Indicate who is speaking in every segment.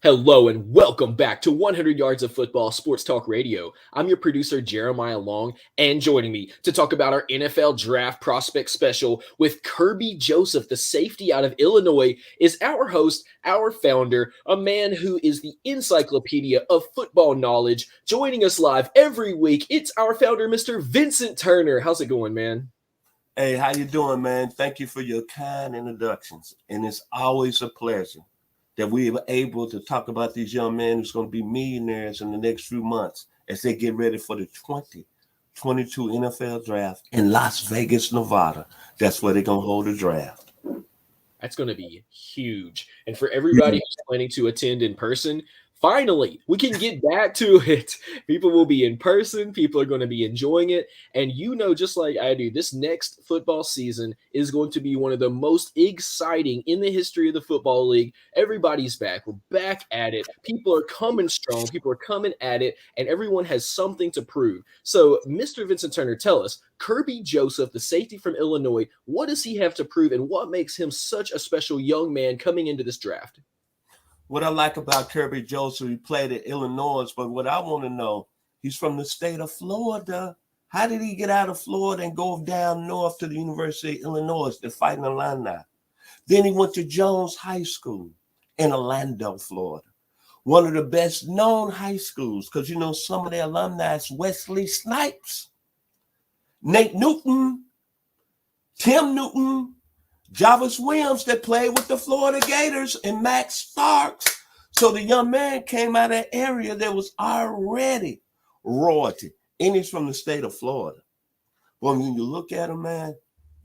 Speaker 1: Hello and welcome back to 100 Yards of Football Sports Talk Radio. I'm your producer, Jeremiah Long, and joining me to talk about our NFL Draft Prospect Special with Kerby Joseph, the safety out of Illinois, is our host, our founder, a man who is the encyclopedia of football knowledge. Joining us live every week, it's our founder, Mr. Vincent Turner. How's it going, man?
Speaker 2: Hey, how you doing, man? Thank you for your kind introductions. And it's always a pleasure that we are able to talk about these young men who's going to be millionaires in the next few months as they get ready for the 2022 NFL draft in Las Vegas, Nevada. That's where they're going to hold the draft.
Speaker 1: That's going to be huge. And for everybody who's planning to attend in person, finally, we can get back to it. People will be in person. People are going to be enjoying it. And just like I do, this next football season is going to be one of the most exciting in the history of the football league. Everybody's back. We're back at it. People are coming strong. People are coming at it. And everyone has something to prove. So, Mr. Vincent Turner, tell us, Kerby Joseph, the safety from Illinois, what does he have to prove and what makes him such a special young man coming into this draft?
Speaker 2: What I like about Kerby Joseph, he played at Illinois, but what I want to know, he's from the state of Florida. How did he get out of Florida and go down north to the University of Illinois to fight an alumni? Then he went to Jones High School in Orlando, Florida. One of the best known high schools, because some of the alumni is Wesley Snipes, Nate Newton, Tim Newton, Jarvis Williams that played with the Florida Gators, and Max Starks. So the young man came out of an area that was already royalty. And he's from the state of Florida. But when you look at him, man,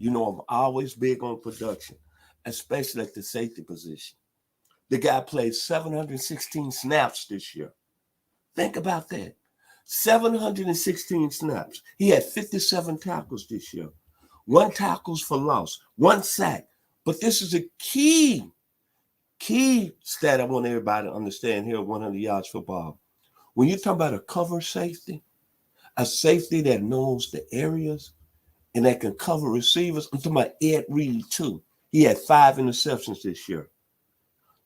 Speaker 2: I'm always big on production, especially at the safety position. The guy played 716 snaps this year. Think about that. 716 snaps. He had 57 tackles this year. 1 tackles for loss, 1 sack. But this is a key stat I want everybody to understand here at 100 Yards Football. When you talk about a cover safety, a safety that knows the areas and that can cover receivers, I'm talking about Ed Reed too. He had 5 interceptions this year,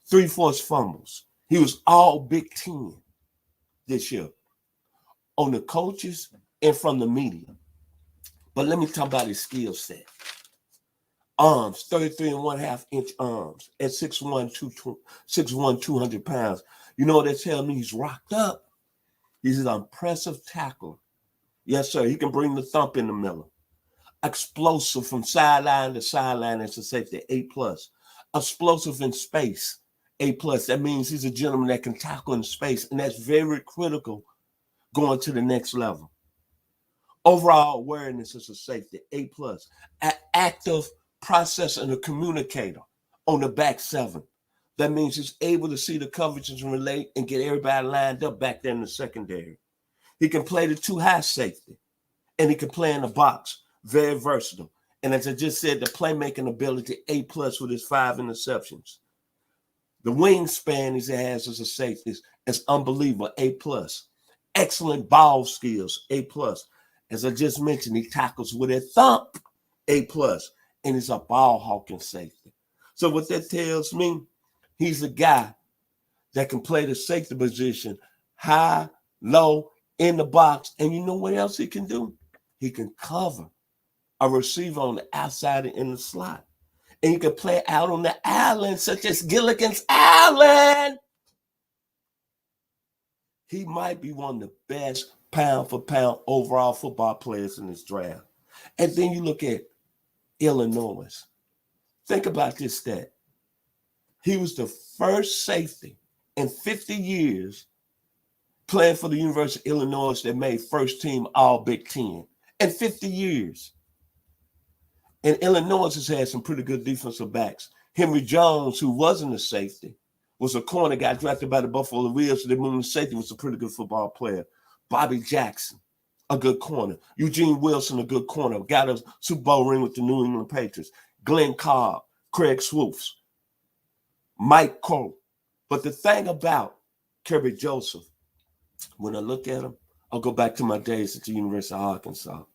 Speaker 2: 3 forced fumbles. He was all Big Ten this year on the coaches and from the media. But let me talk about his skill set. Arms, 33.5-inch arms at 6'1", 200 pounds. You know what they tell me? He's rocked up. He's an impressive tackler. Yes, sir. He can bring the thump in the middle. Explosive from sideline to sideline as a safety, A+. Explosive in space, A+. That means he's a gentleman that can tackle in space, and that's very critical going to the next level. Overall awareness as a safety, A+. An active processor and a communicator on the back 7. That means he's able to see the coverages and relate and get everybody lined up back there in the secondary. He can play the 2-high safety, and he can play in the box. Very versatile. And as I just said, the playmaking ability, A+ with his 5 interceptions. The wingspan he has as a safety is unbelievable, A+. Excellent ball skills, A+. As I just mentioned, he tackles with a thump, A+, and he's a ball hawking safety. So what that tells me, he's a guy that can play the safety position high, low, in the box. And you know what else he can do? He can cover a receiver on the outside and in the slot. And he can play out on the island, such as Gilligan's Island. He might be one of the best pound-for-pound overall football players in this draft. And then you look at Illinois. Think about this stat. He was the first safety in 50 years playing for the University of Illinois that made first team all Big Ten. In 50 years. And Illinois has had some pretty good defensive backs. Henry Jones, who wasn't a safety, was a corner, got drafted by the Buffalo Bills, so they moved him to safety, was a pretty good football player. Bobby Jackson, a good corner. Eugene Wilson, a good corner. Got a Super Bowl ring with the New England Patriots. Glenn Cobb, Craig Swoops, Mike Cole. But the thing about Kerby Joseph, when I look at him, I'll go back to my days at the University of Arkansas.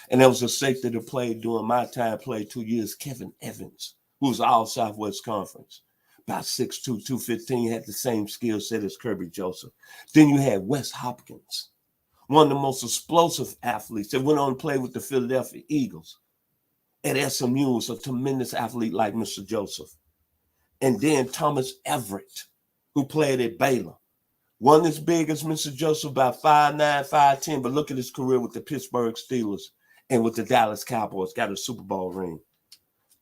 Speaker 2: And there was a safety that played during my time, played 2 years, Kevin Evans, who was all Southwest Conference. about 6'2", 215, had the same skill set as Kerby Joseph. Then you had Wes Hopkins, one of the most explosive athletes that went on to play with the Philadelphia Eagles. At SMU was a tremendous athlete like Mr. Joseph. And then Thomas Everett, who played at Baylor. Wasn't as big as Mr. Joseph, about 5'9", 5'10", but look at his career with the Pittsburgh Steelers and with the Dallas Cowboys, got a Super Bowl ring.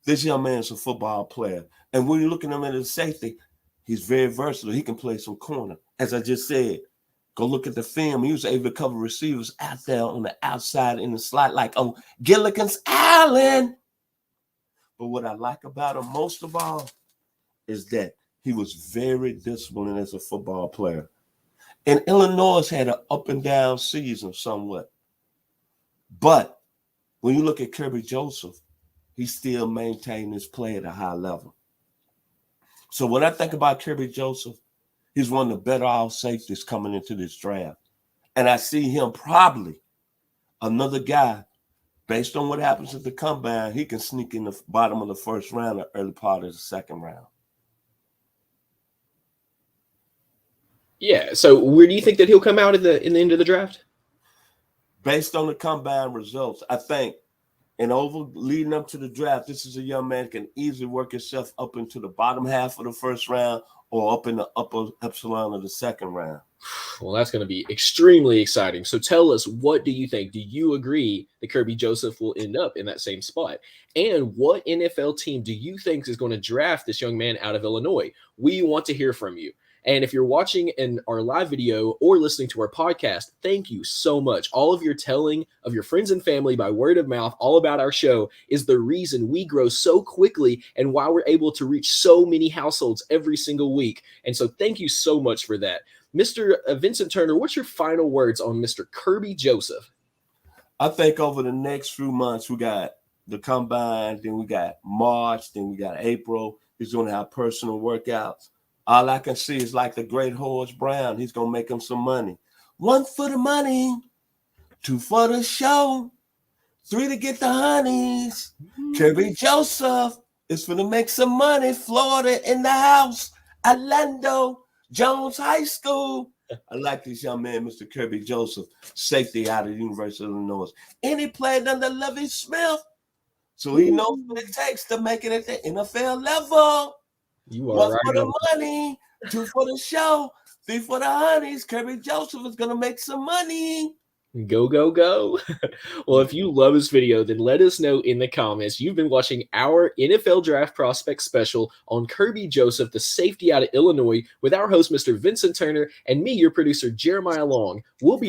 Speaker 2: This young man's a football player. And when you look at him at his safety, he's very versatile. He can play some corner. As I just said, go look at the film. He was able to cover receivers out there on the outside in the slot, like on Gilligan's Island. But what I like about him most of all is that he was very disciplined as a football player. And Illinois had an up and down season somewhat. But when you look at Kerby Joseph, he still maintained his play at a high level. So when I think about Kerby Joseph, he's one of the better off safeties coming into this draft. And I see him probably another guy, based on what happens at the combine, he can sneak in the bottom of the first round or early part of the second round.
Speaker 1: Yeah. So where do you think that he'll come out in the end of the draft?
Speaker 2: Based on the combine results, I think, and over leading up to the draft, this is a young man who can easily work himself up into the bottom half of the first round or up in the upper epsilon of the second round.
Speaker 1: Well, that's going to be extremely exciting. So tell us, what do you think? Do you agree that Kerby Joseph will end up in that same spot? And what NFL team do you think is going to draft this young man out of Illinois? We want to hear from you. And if you're watching in our live video or listening to our podcast, thank you so much. All of your telling of your friends and family by word of mouth all about our show is the reason we grow so quickly and why we're able to reach so many households every single week. And so thank you so much for that. Mr. Vincent Turner, what's your final words on Mr. Kerby Joseph?
Speaker 2: I think over the next few months, we got the combine, then we got March, then we got April. He's going to have personal workouts. All I can see is like the great Horace Brown. He's going to make him some money. 1 for the money, 2 for the show, 3 to get the honeys. Kerby Joseph is going to make some money. Florida in the house. Orlando, Jones High School. I like this young man, Mr. Kerby Joseph, safety out of the University of Illinois. And he played under Lovie Smith, so he knows what it takes to make it at the NFL level.
Speaker 1: You are
Speaker 2: 1
Speaker 1: right
Speaker 2: for the
Speaker 1: on.
Speaker 2: money, 2 for the show, 3 for the honeys. Kerby Joseph is going to make some money.
Speaker 1: Go, go, go. Well, if you love this video, then let us know in the comments. You've been watching our NFL Draft Prospect Special on Kerby Joseph, the safety out of Illinois, with our host, Mr. Vincent Turner, and me, your producer, Jeremiah Long. We'll be